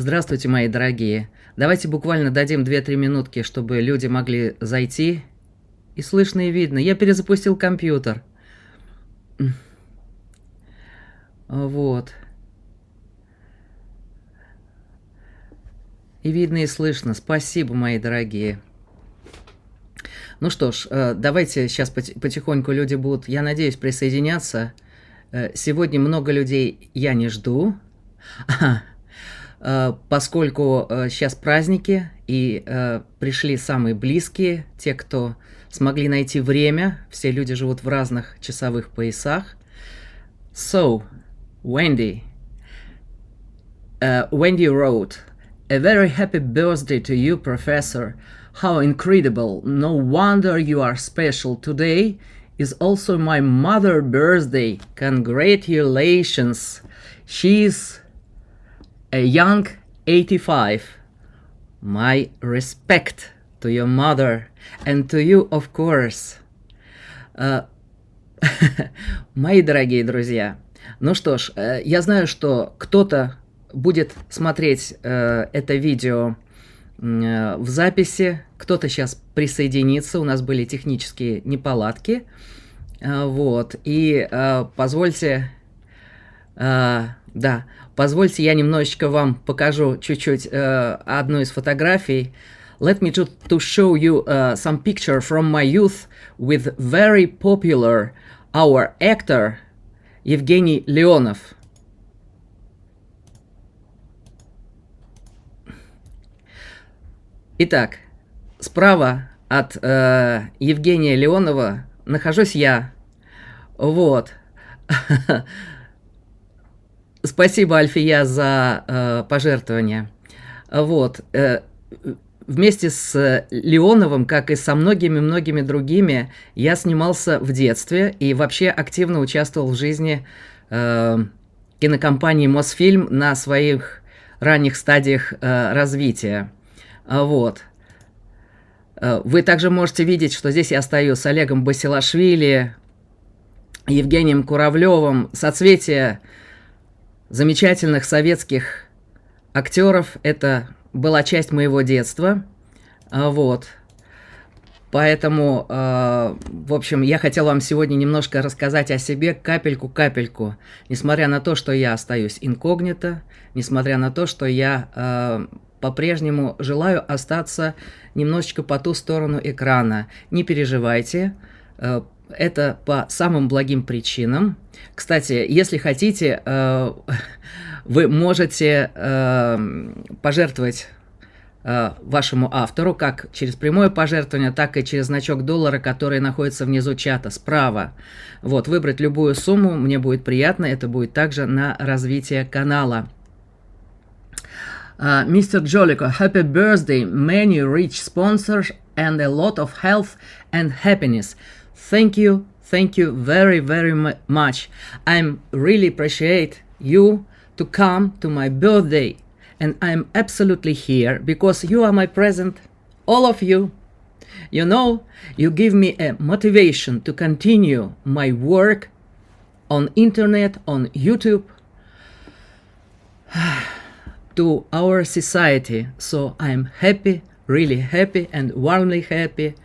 Здравствуйте, мои дорогие. Давайте буквально дадим 2-3 минутки, чтобы люди могли зайти. И слышно, и видно. Я перезапустил компьютер. Вот. И видно, и слышно. Спасибо, мои дорогие. Ну что ж, давайте сейчас потихоньку люди будут, я надеюсь, присоединяться. Сегодня много людей я не жду, поскольку сейчас праздники, и пришли самые близкие, те, кто смогли найти время. Все люди живут в разных часовых поясах. So, Wendy wrote, "A very happy birthday to you, Professor. How incredible. No wonder you are special. Today is also my mother's birthday. Congratulations. She's a young 85. My respect to your mother and to you, of course." Мои дорогие друзья, ну что ж, я знаю, что кто-то будет смотреть это видео в записи, кто-то сейчас присоединится, у нас были технические неполадки, вот, и позвольте, позвольте я немножечко вам покажу чуть-чуть одну из фотографий. Let me to show you some picture from my youth with very popular our actor Евгений Леонов. Итак, справа от Евгения Леонова нахожусь я. Вот. Спасибо, Альфия, за пожертвование. Вот. Вместе с Леоновым, как и со многими-многими другими, я снимался в детстве и вообще активно участвовал в жизни кинокомпании «Мосфильм» на своих ранних стадиях развития. Вот. Вы также можете видеть, что здесь я стою с Олегом Басилашвили, Евгением Куравлевым, соцветие замечательных советских актеров. Это была часть моего детства, вот, поэтому, в общем, я хотел вам сегодня немножко рассказать о себе, капельку-капельку, несмотря на то, что я остаюсь инкогнито, несмотря на то, что я по-прежнему желаю остаться немножечко по ту сторону экрана. Не переживайте, это по самым благим причинам. Кстати, если хотите, вы можете пожертвовать вашему автору как через прямое пожертвование, так и через значок доллара, который находится внизу чата справа. Вот, выбрать любую сумму, мне будет приятно, это будет также на развитие канала. Mr. Jolico, happy birthday, many rich sponsors and a lot of health and happiness. Thank you very, very much. I'm really appreciate you to come to my birthday, and I'm absolutely here because you are my present, all of you. You know, you give me a motivation to continue my work on internet, on YouTube, to our society. So I'm happy, really happy and warmly happy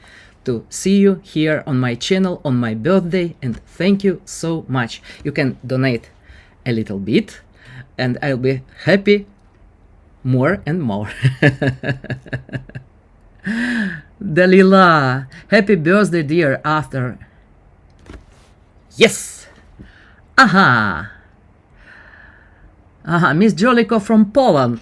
to see you here on my channel on my birthday, and thank you so much. You can donate a little bit and I'll be happy more and more. Dalila, happy birthday, dear after. Yes! Aha! Miss Jolico from Poland.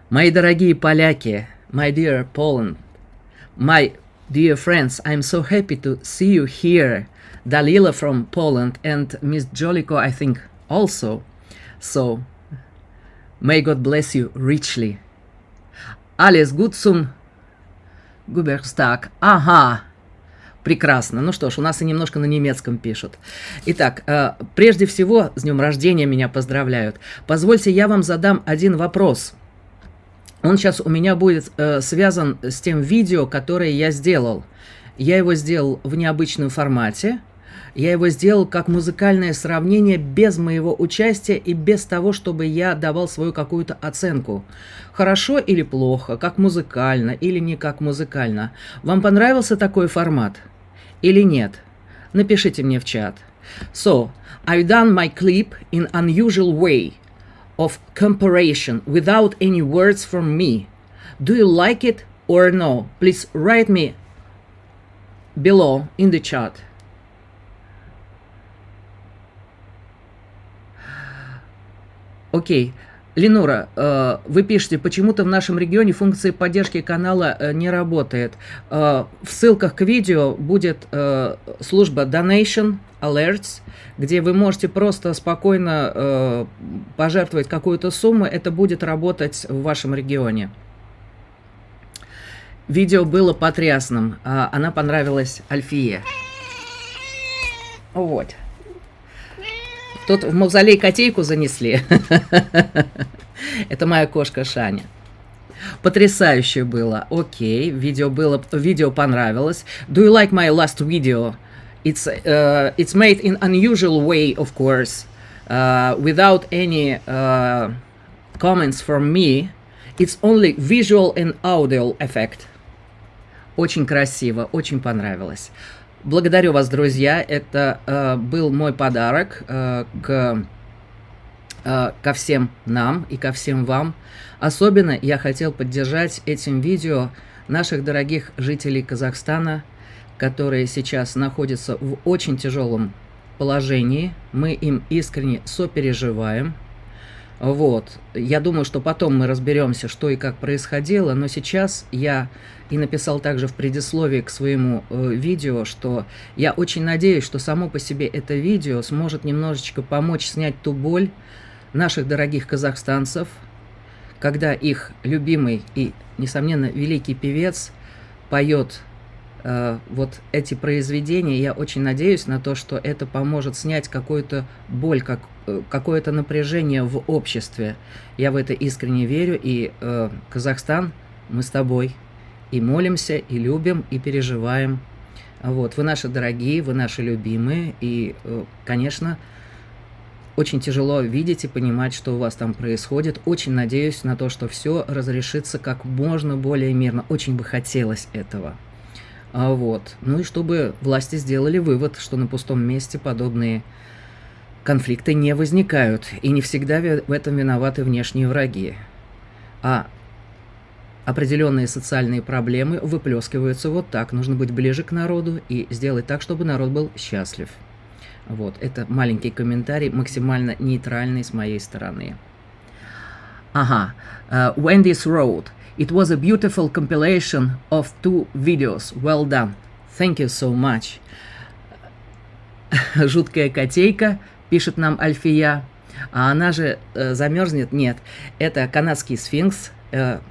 Мои дорогие поляки, my dear Poland, my dear friends, I'm so happy to see you here. Dalila from Poland and Miss Jolico, I think, also. So, may God bless you richly. Alles gut zum Geburtstag. Ага. Прекрасно. Ну что ж, у нас и немножко на немецком пишут. Итак, прежде всего, с днем рождения меня поздравляют. Позвольте, я вам задам один вопрос. Он сейчас у меня будет связан с тем видео, которое я сделал. Я его сделал в необычном формате. Я его сделал как музыкальное сравнение без моего участия и без того, чтобы я давал свою какую-то оценку. Хорошо или плохо, как музыкально или не как музыкально. Вам понравился такой формат или нет? Напишите мне в чат. So, I've done my clip in unusual way of comparison without any words from me. Do you like it or no? Please write me below in the chat. Окей. Ленура, вы пишете, почему-то в нашем регионе функция поддержки канала не работает. В ссылках к видео будет служба Donation Alerts, где вы можете просто спокойно пожертвовать какую-то сумму, это будет работать в вашем регионе. Видео было потрясным, она понравилась Альфие. Вот. Тут в мавзолей котейку занесли. Это моя кошка Шаня. Потрясающе было. Окей, видео понравилось. Do you like my last video? It's made in unusual way, of course, without any comments from me. It's only visual and audio effect. Очень красиво, очень понравилось. Благодарю вас, друзья. Это был мой подарок ко всем нам и ко всем вам. Особенно я хотел поддержать этим видео наших дорогих жителей Казахстана, которые сейчас находятся в очень тяжелом положении. Мы им искренне сопереживаем. Вот. Я думаю, что потом мы разберемся, что и как происходило, но сейчас я и написал также в предисловии к своему видео, что я очень надеюсь, что само по себе это видео сможет немножечко помочь снять ту боль наших дорогих казахстанцев, когда их любимый и, несомненно, великий певец поет вот эти произведения. Я очень надеюсь на то, что это поможет снять какую-то боль, какое-то напряжение в обществе. Я в это искренне верю, и Казахстан, мы с тобой и молимся, и любим, и переживаем. Вот. Вы наши дорогие, вы наши любимые, и, конечно, очень тяжело видеть и понимать, что у вас там происходит. Очень надеюсь на то, что все разрешится как можно более мирно. Очень бы хотелось этого. Вот. Ну и чтобы власти сделали вывод, что на пустом месте подобные конфликты не возникают, и не всегда в этом виноваты внешние враги. А определенные социальные проблемы выплескиваются вот так. Нужно быть ближе к народу и сделать так, чтобы народ был счастлив. Вот. Это маленький комментарий, максимально нейтральный с моей стороны. Ага. Wendy's Road. It was a beautiful compilation of 2 videos. Well done. Thank you so much. Жуткая котейка, пишет нам Альфия. А она же замерзнет? Нет. Это канадский сфинкс.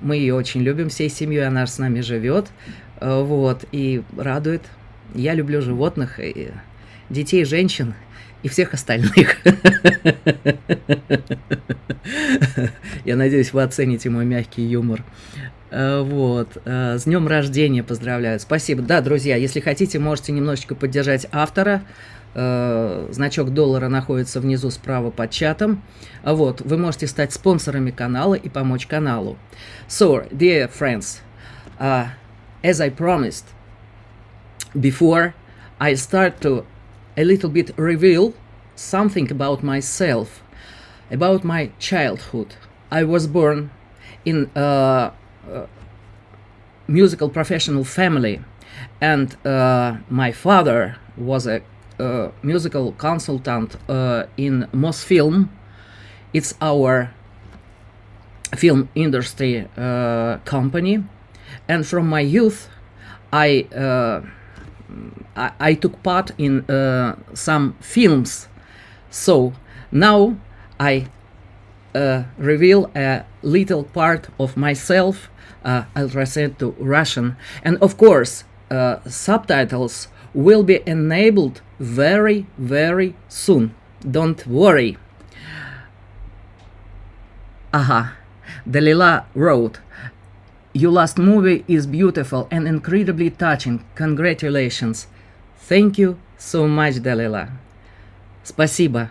Мы ее очень любим всей семьей. Она же с нами живет. Вот. И радует. Я люблю животных, и детей, женщин и всех остальных. Я надеюсь, вы оцените мой мягкий юмор. Вот. С днем рождения поздравляю. Спасибо. Да, друзья, если хотите, можете немножечко поддержать автора. Значок $1 находится внизу справа под чатом. Вот. Вы можете стать спонсорами канала и помочь каналу. So, dear friends, as I promised before, I start to a little bit reveal something about myself, about my childhood. I was born in a musical professional family, and my father was a musical consultant in Mosfilm. It's our film industry company, and from my youth I took part in some films. So now I reveal a little part of myself. I'll translate to Russian, and of course subtitles will be enabled very, very soon. Don't worry. Aha, Dalila wrote, "Your last movie is beautiful and incredibly touching. Congratulations." Thank you so much, Dalila. Спасибо.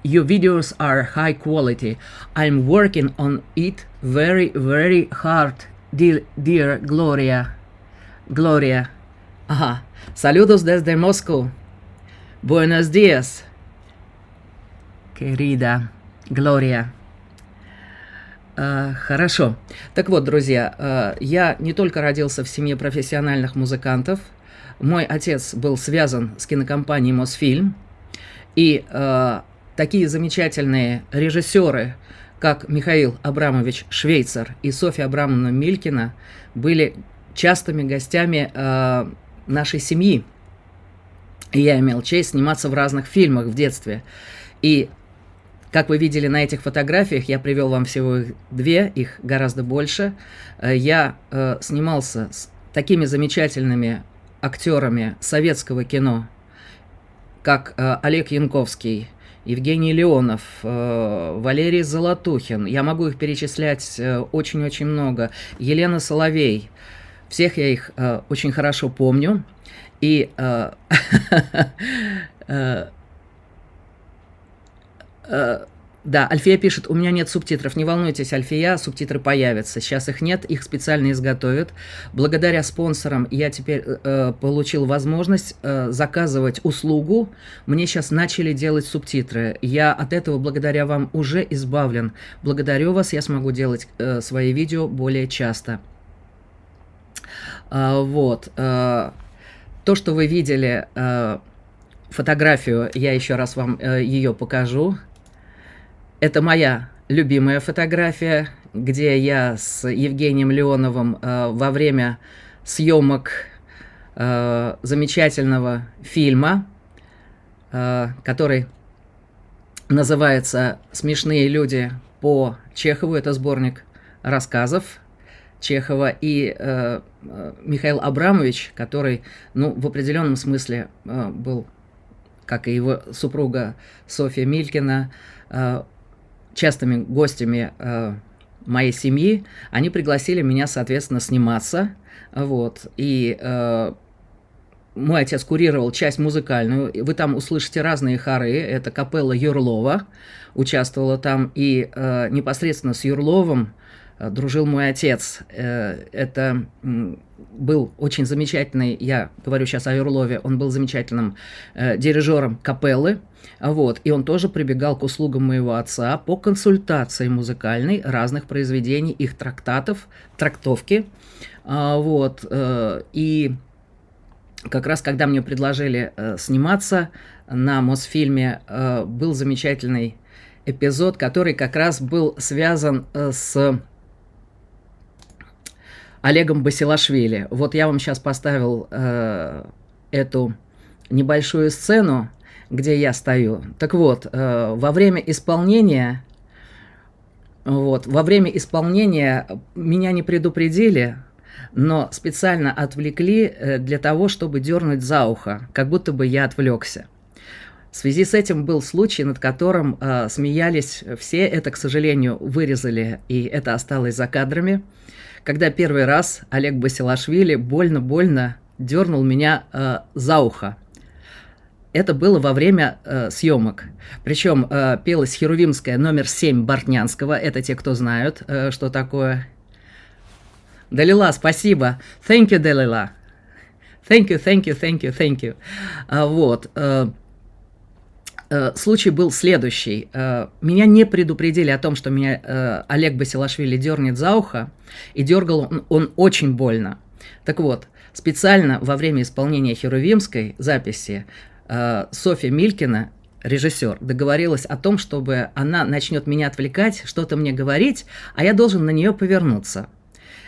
Your videos are high quality. I'm working on it very, very hard, dear Gloria. Gloria. Ага. Saludos desde Moscú. Buenos días, querida Gloria. Хорошо. Так вот, друзья, я не только родился в семье профессиональных музыкантов. Мой отец был связан с кинокомпанией Мосфильм. И такие замечательные режиссеры, как Михаил Абрамович Швейцар и Софья Абрамовна Милькина, были частыми гостями нашей семьи. И я имел честь сниматься в разных фильмах в детстве. И, как вы видели на этих фотографиях, я привел вам всего две, их гораздо больше. Я снимался с такими замечательными актерами советского кино, как Олег Янковский, Евгений Леонов, Валерий Золотухин. Я могу их перечислять очень-очень много. Елена Соловей. Всех я их очень хорошо помню. И да, Альфия пишет, у меня нет субтитров. Не волнуйтесь, Альфия, субтитры появятся. Сейчас их нет, их специально изготовят. Благодаря спонсорам я теперь получил возможность заказывать услугу. Мне сейчас начали делать субтитры. Я от этого, благодаря вам, уже избавлен. Благодарю вас, я смогу делать свои видео более часто. Вот. То, что вы видели, фотографию, я еще раз вам ее покажу. Это моя любимая фотография, где я с Евгением Леоновым во время съемок замечательного фильма, который называется «Смешные люди» по Чехову. Это сборник рассказов Чехова. И Михаил Абрамович, который, ну, в определенном смысле был, как и его супруга Софья Милькина, частыми гостями моей семьи, они пригласили меня, соответственно, сниматься. Вот. И мой отец курировал часть музыкальную. Вы там услышите разные хоры. Это капелла Юрлова участвовала там. И непосредственно с Юрловым дружил мой отец. Это был очень замечательный, я говорю сейчас о Юрлове, он был замечательным дирижером капеллы. Вот, и он тоже прибегал к услугам моего отца по консультации музыкальной разных произведений, их трактатов, трактовки. Вот, и как раз когда мне предложили сниматься на Мосфильме, был замечательный эпизод, который как раз был связан с Олегом Басилашвили. Вот я вам сейчас поставил эту небольшую сцену, где я стою. Так вот, во время исполнения меня не предупредили, но специально отвлекли для того, чтобы дернуть за ухо, как будто бы я отвлекся. В связи с этим был случай, над которым смеялись все. Это, к сожалению, вырезали, и это осталось за кадрами. Когда первый раз Олег Басилашвили больно дернул меня за ухо. Это было во время съемок. Причем пелась Херувимская номер 7 Бортнянского. Это те, кто знают, что такое. Далила, спасибо. Thank you, Далила. Thank you. Вот. Случай был следующий. Меня не предупредили о том, что меня Олег Басилашвили дернет за ухо, и дергал он очень больно. Так вот, специально во время исполнения Херувимской записи Софья Милькина, режиссер, договорилась о том, чтобы она начнет меня отвлекать, что-то мне говорить, а я должен на нее повернуться.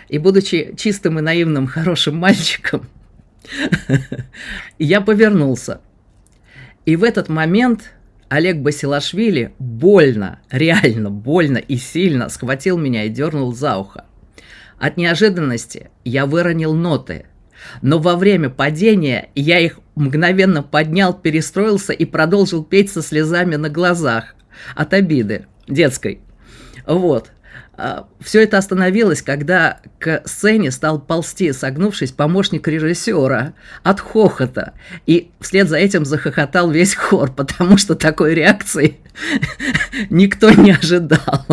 И будучи чистым и наивным хорошим мальчиком, я повернулся. И в этот момент Олег Басилашвили реально больно и сильно схватил меня и дернул за ухо. От неожиданности я выронил ноты, но во время падения я их мгновенно поднял, перестроился и продолжил петь со слезами на глазах от обиды детской. Вот. Все это остановилось, когда к сцене стал ползти, согнувшись, помощник режиссера от хохота. И вслед за этим захохотал весь хор, потому что такой реакции никто не ожидал.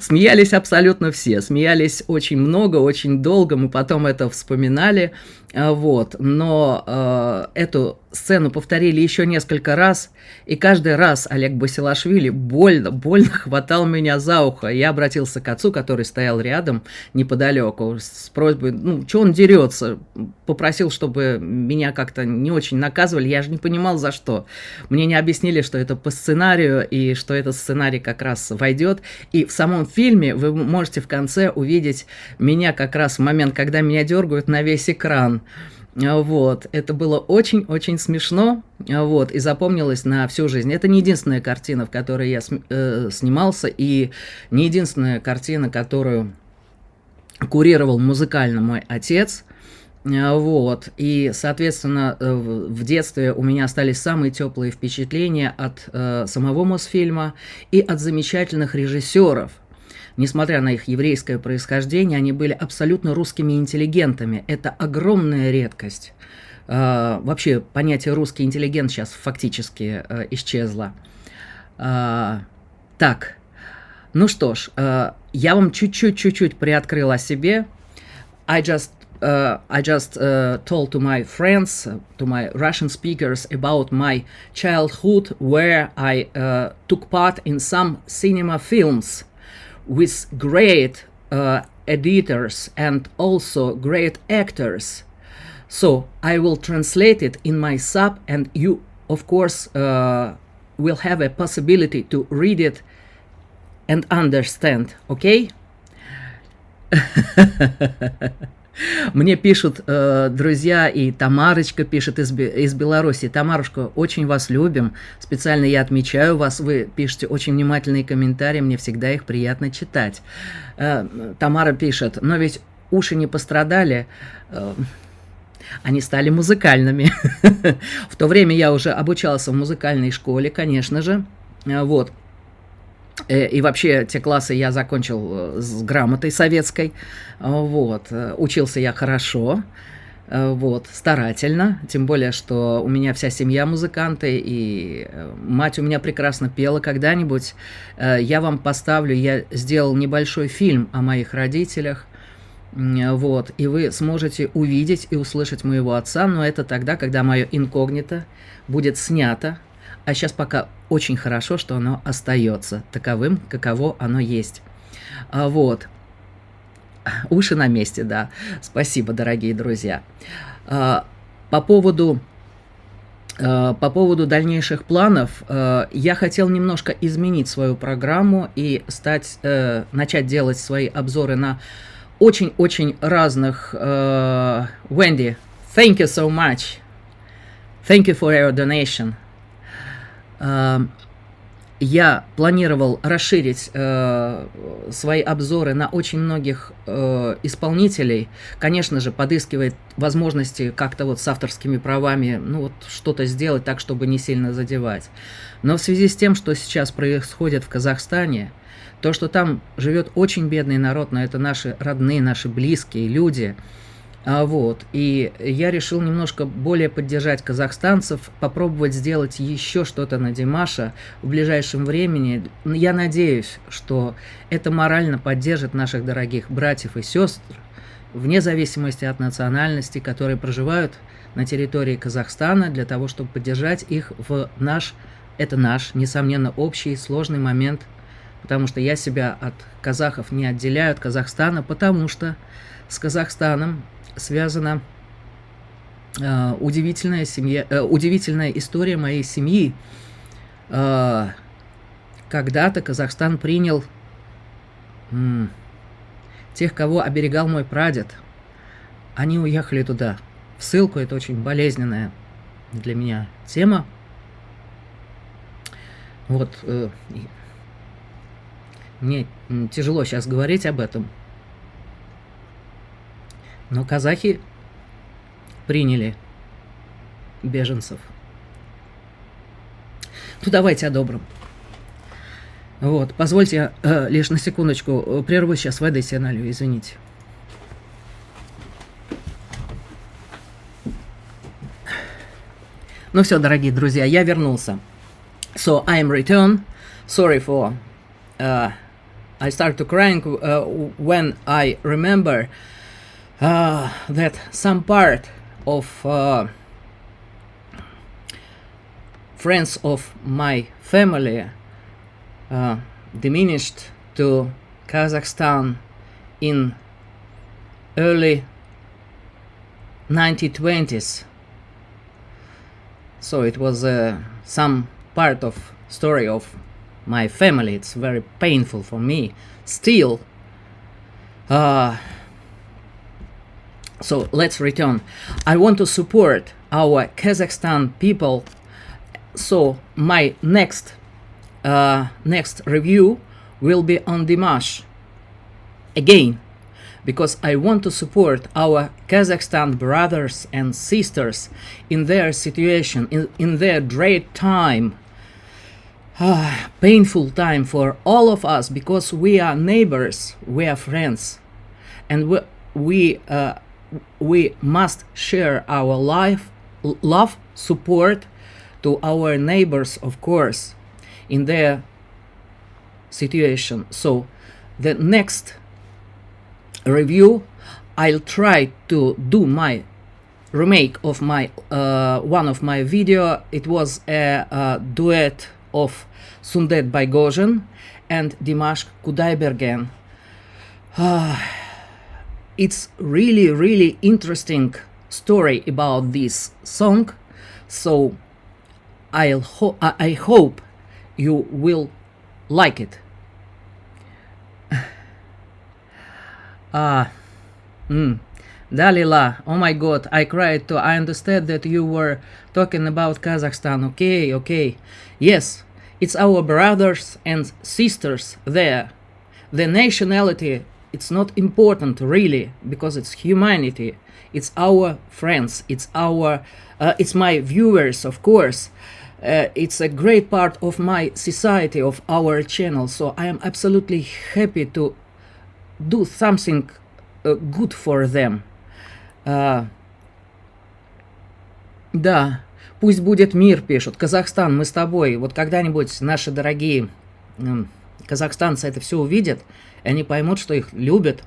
Смеялись абсолютно все, смеялись очень много, очень долго, мы потом это вспоминали, вот, но эту сцену повторили еще несколько раз, и каждый раз Олег Басилашвили больно хватал меня за ухо. Я обратился к отцу, который стоял рядом, неподалеку, с просьбой, ну, что он дерется, попросил, чтобы меня как-то не очень наказывали, я же не понимал, за что. Мне не объяснили, что это по сценарию, и что этот сценарий как раз войдет, и в самом фильме вы можете в конце увидеть меня как раз в момент, когда меня дергают на весь экран. Вот, это было очень-очень смешно, вот, и запомнилось на всю жизнь. Это не единственная картина, в которой я снимался, и не единственная картина, которую курировал музыкально мой отец. Вот, и, соответственно, в детстве у меня остались самые теплые впечатления от самого Мосфильма и от замечательных режиссеров. Несмотря на их еврейское происхождение, они были абсолютно русскими интеллигентами. Это огромная редкость. Вообще понятие «русский интеллигент» сейчас фактически исчезло. Так, ну что ж, я вам чуть-чуть приоткрыл о себе. I just told to my friends, to my Russian speakers, about my childhood, where I took part in some cinema films with great editors and also great actors. So I will translate it in my sub, and you, of course, will have a possibility to read it and understand, okay? Мне пишут друзья, и Тамарочка пишет из Беларуси. Тамарушка, очень вас любим. Специально я отмечаю вас. Вы пишете очень внимательные комментарии. Мне всегда их приятно читать. Тамара пишет, но ведь уши не пострадали. Они стали музыкальными. В то время я уже обучался в музыкальной школе, конечно же. Вот. И вообще те классы я закончил с грамотой советской, вот, учился я хорошо, вот, старательно, тем более, что у меня вся семья музыканты, и мать у меня прекрасно пела. Когда-нибудь я вам поставлю, я сделал небольшой фильм о моих родителях, вот, и вы сможете увидеть и услышать моего отца, но это тогда, когда мое инкогнито будет снято. А сейчас пока очень хорошо, что оно остается таковым, каково оно есть. Вот. Уши на месте, да. Спасибо, дорогие друзья. По поводу дальнейших планов, я хотел немножко изменить свою программу и начать делать свои обзоры на очень-очень разных... Wendy, thank you so much. Thank you for your donation. Я планировал расширить свои обзоры на очень многих исполнителей, конечно же, подыскивая возможности как-то вот с авторскими правами, ну вот что-то сделать так, чтобы не сильно задевать. Но в связи с тем, что сейчас происходит в Казахстане, то, что там живет очень бедный народ, но это наши родные, наши близкие люди, вот, и я решил немножко более поддержать казахстанцев, попробовать сделать еще что-то на Димаша в ближайшем времени. Я надеюсь, что это морально поддержит наших дорогих братьев и сестр, вне зависимости от национальности, которые проживают на территории Казахстана, для того, чтобы поддержать их в это наш, несомненно, общий сложный момент, потому что я себя от казахов не отделяю, от Казахстана, потому что с Казахстаном связана удивительная история моей семьи. Когда-то Казахстан принял тех, кого оберегал мой прадед. Они уехали туда, в ссылку. Это очень болезненная для меня тема. Вот, мне тяжело сейчас говорить об этом. Но казахи приняли беженцев. Ну, давайте о добром. Вот, позвольте лишь на секундочку прерву, сейчас воды себе налью, извините. Ну все, дорогие друзья, я вернулся. So, I am returned. Sorry for... I start to crying when I remember that some part of friends of my family diminished to Kazakhstan in early 1920s. So it was some part of story of my family. It's very painful for me still. So let's return. I want to support our Kazakhstan people. So my next review will be on Dimash again, because I want to support our Kazakhstan brothers and sisters in their situation, in their dread time, painful time for all of us, because we are neighbors, we are friends, and we must share our love, support to our neighbors, of course, in their situation. So the next review, I'll try to do my remake of my one of my video. It was a duet of Sundet Baygozhin and Dimash Kudaibergen. It's really interesting story about this song, so I hope you will like it. Dalila, oh my god, I cried too. I understand that you were talking about Kazakhstan. Okay. Yes, it's our brothers and sisters there. The nationality, it's not important really, because it's humanity. It's our friends, it's my viewers, of course. It's a great part of my society, of our channel, so I am absolutely happy to do something good for them. Да, пусть будет мир, пишут. Казахстан, мы с тобой. Вот когда-нибудь наши дорогие казахстанцы это все увидят, и они поймут, что их любят,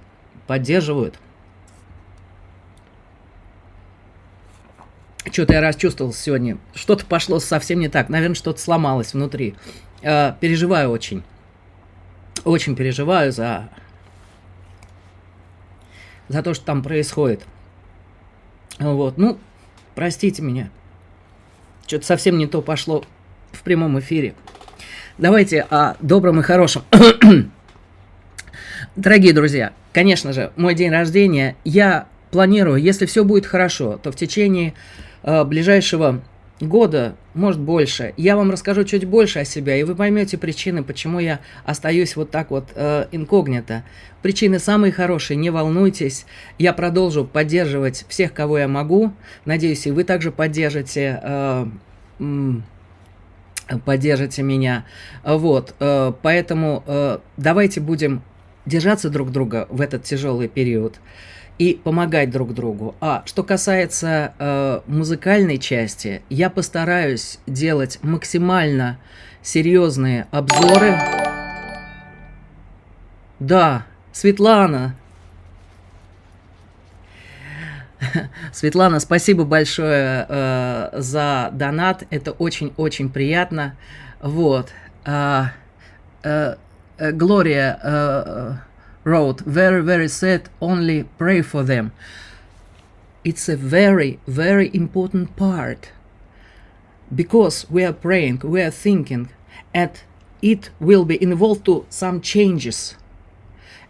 поддерживают. Что-то я расчувствовался сегодня. Что-то пошло совсем не так. Наверное, что-то сломалось внутри. Переживаю очень. Очень переживаю за то, что там происходит. Вот, ну, простите меня. Что-то совсем не то пошло в прямом эфире. Давайте о добром и хорошем. Дорогие друзья, конечно же, мой день рождения. Я планирую, если все будет хорошо, то в течение ближайшего года, может больше, я вам расскажу чуть больше о себе, и вы поймете причины, почему я остаюсь вот так вот инкогнито. Причины самые хорошие, не волнуйтесь. Я продолжу поддерживать всех, кого я могу. Надеюсь, и вы также поддержите меня. Вот, поэтому давайте будем держаться друг друга в этот тяжелый период и помогать друг другу. А что касается музыкальной части, я постараюсь делать максимально серьезные обзоры. Да, Светлана. Светлана, спасибо большое за донат. Это очень-очень приятно. Вот. Gloria wrote, very sad, only pray for them. It's a very important part, because we are praying, we are thinking, and it will be involved to some changes.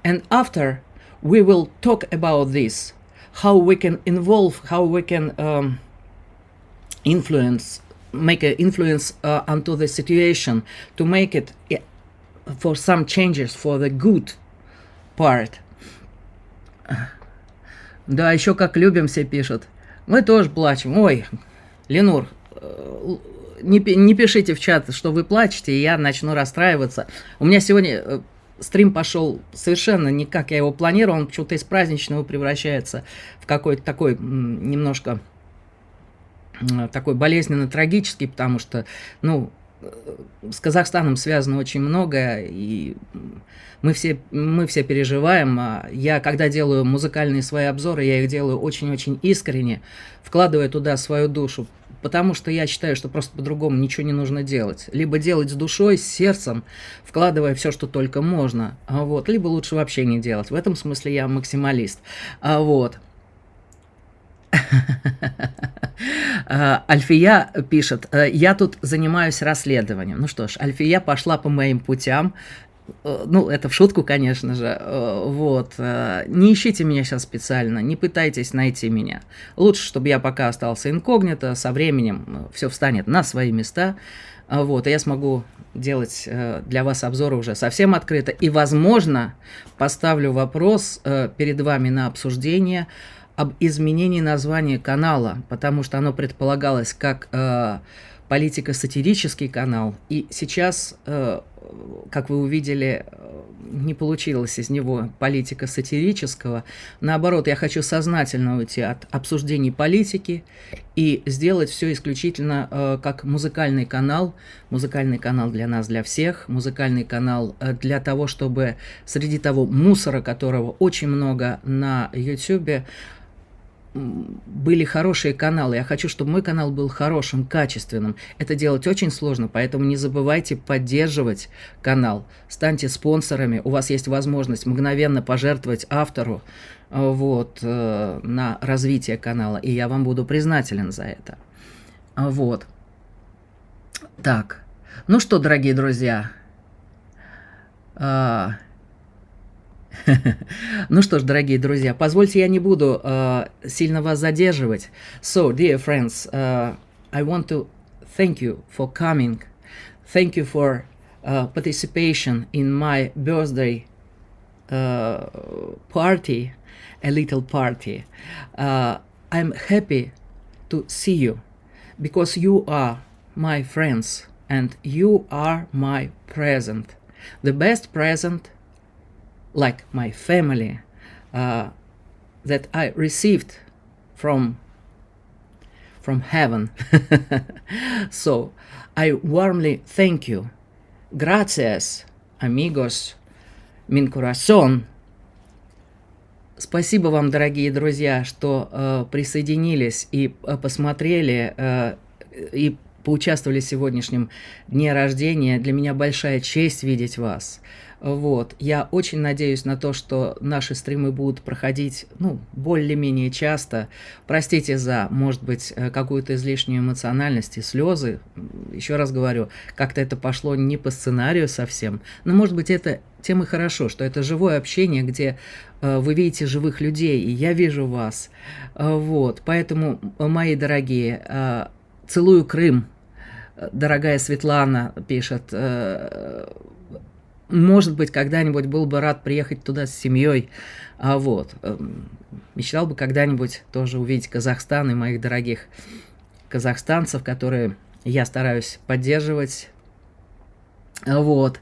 And after, we will talk about this, how we can involve, how we can make an influence onto the situation, to make it for some changes, for the good part. Да, еще как любим, все пишут. Мы тоже плачем. Ой, Ленур, не пишите в чат, что вы плачете, и я начну расстраиваться. У меня сегодня стрим пошел совершенно не как я его планировал, он почему-то из праздничного превращается в какой-то такой немножко такой болезненно-трагический, потому что, ну, с Казахстаном связано очень многое, и мы все переживаем. Я, когда делаю музыкальные свои обзоры, я их делаю очень-очень искренне, вкладывая туда свою душу, потому что я считаю, что просто по-другому ничего не нужно делать. Либо делать с душой, с сердцем, вкладывая все, что только можно, вот, либо лучше вообще не делать. В этом смысле я максималист. Вот. Альфия пишет: я тут занимаюсь расследованием. Ну что ж, Альфия пошла по моим путям. Ну, это в шутку, конечно же. Вот. Не ищите меня сейчас специально, не пытайтесь найти меня. Лучше, чтобы я пока остался инкогнито, со временем все встанет на свои места. Вот, и я смогу делать для вас обзоры уже совсем открыто. И, возможно, поставлю вопрос перед вами на обсуждение об изменении названия канала, потому что оно предполагалось как политико-сатирический канал, и сейчас, как вы увидели, не получилось из него политико-сатирического. Наоборот, я хочу сознательно уйти от обсуждений политики и сделать все исключительно как музыкальный канал для нас, для всех, музыкальный канал для того, чтобы среди того мусора, которого очень много на YouTube, были хорошие каналы. Я хочу, чтобы мой канал был хорошим, качественным. Это делать очень сложно, поэтому не забывайте поддерживать канал. Станьте спонсорами. У вас есть возможность мгновенно пожертвовать автору вот, на развитие канала, и я вам буду признателен за это. Вот. Так. Ну что, дорогие друзья, ну что ж, дорогие друзья, позвольте, я не буду сильно вас задерживать. So, dear friends, I want to thank you for coming. Thank you for participation in my birthday party, a little party. I'm happy to see you, because you are my friends and you are my present. The best present, like my family, that I received from heaven. So I warmly thank you. Gracias, amigos, min corazón. Спасибо вам, дорогие друзья, что присоединились и посмотрели и поучаствовали в сегодняшнем дне рождения. Для меня большая честь видеть вас. Вот. Я очень надеюсь на то, что наши стримы будут проходить, ну, более-менее часто. Простите за, может быть, какую-то излишнюю эмоциональность и слезы. Еще раз говорю, как-то это пошло не по сценарию совсем. Но, может быть, это тем и хорошо, что это живое общение, где вы видите живых людей, и я вижу вас. Вот. Поэтому, мои дорогие, целую Крым. Дорогая Светлана пишет: может быть, когда-нибудь был бы рад приехать туда с семьей. Вот. Мечтал бы когда-нибудь тоже увидеть Казахстан и моих дорогих казахстанцев, которые я стараюсь поддерживать. Вот.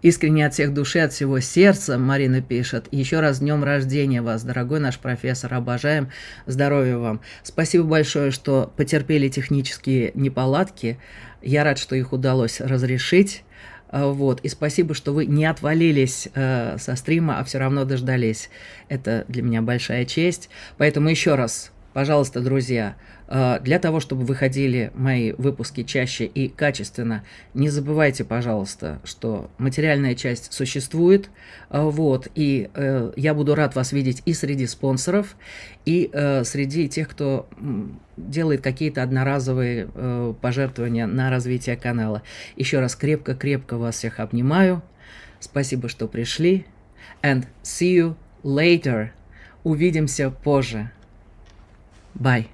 Искренне от всех души, от всего сердца, Марина пишет: еще раз с днем рождения вас, дорогой наш профессор, обожаем, здоровья вам. Спасибо большое, что потерпели технические неполадки, я рад, что их удалось разрешить. Вот. И спасибо, что вы не отвалились со стрима, а все равно дождались. Это для меня большая честь. Поэтому еще раз, пожалуйста, друзья, для того, чтобы выходили мои выпуски чаще и качественно, не забывайте, пожалуйста, что материальная часть существует. Вот. И я буду рад вас видеть и среди спонсоров, и среди тех, кто делает какие-то одноразовые пожертвования на развитие канала. Еще раз крепко-крепко вас всех обнимаю. Спасибо, что пришли. And see you later. Увидимся позже. Bye.